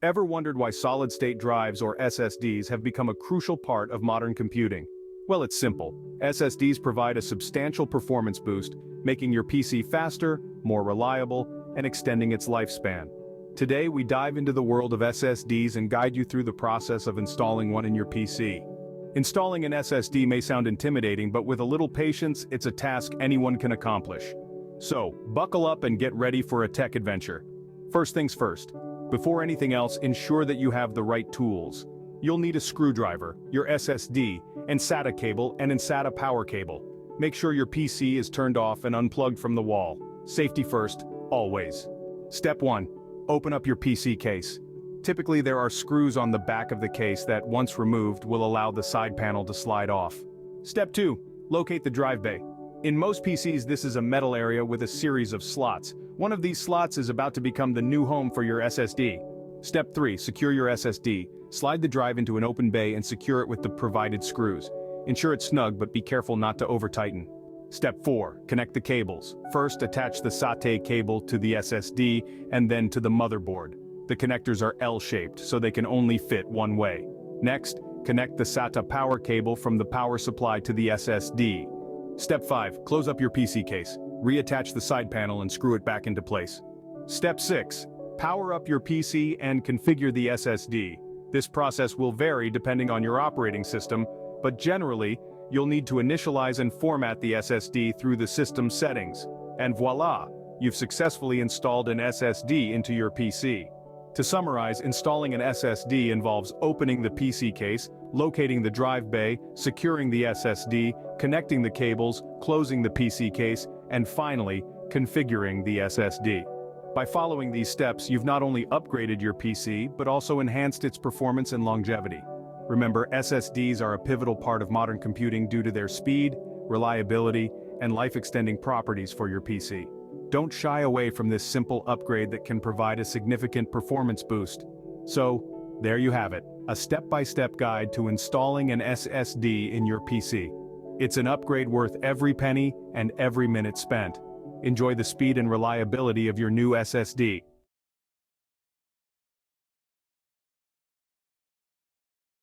Ever wondered why solid-state drives or SSDs have become a crucial part of modern computing? Well, it's simple. SSDs provide a substantial performance boost, making your PC faster, more reliable, and extending its lifespan. Today we dive into the world of SSDs and guide you through the process of installing one in your PC. Installing an SSD may sound intimidating, but with a little patience, it's a task anyone can accomplish. So, buckle up and get ready for a tech adventure. First things first. Before anything else, ensure that you have the right tools. You'll need a screwdriver, your SSD, and SATA cable and SATA power cable. Make sure your PC is turned off and unplugged from the wall. Safety first, always. Step 1. Open up your PC case. Typically there are screws on the back of the case that, once removed, will allow the side panel to slide off. Step 2. Locate the drive bay. In most PCs this is a metal area with a series of slots. One of these slots is about to become the new home for your SSD. Step 3. Secure your SSD. Slide the drive into an open bay and secure it with the provided screws. Ensure it's snug, but be careful not to over-tighten. Step 4. Connect the cables. First, attach the SATA cable to the SSD and then to the motherboard. The connectors are L-shaped, so they can only fit one way. Next, connect the SATA power cable from the power supply to the SSD. Step 5. Close up your PC case. Reattach the side panel and screw it back into place. Step 6. Power up your PC and configure the SSD. This process will vary depending on your operating system, but generally, you'll need to initialize and format the SSD through the system settings. And voila! You've successfully installed an SSD into your PC. To summarize, installing an SSD involves opening the PC case, locating the drive bay, securing the SSD, connecting the cables, closing the PC case, and finally, configuring the SSD. By following these steps, you've not only upgraded your PC, but also enhanced its performance and longevity. Remember, SSDs are a pivotal part of modern computing due to their speed, reliability, and life-extending properties for your PC. Don't shy away from this simple upgrade that can provide a significant performance boost. So, there you have it, a step-by-step guide to installing an SSD in your PC. It's an upgrade worth every penny and every minute spent. Enjoy the speed and reliability of your new SSD.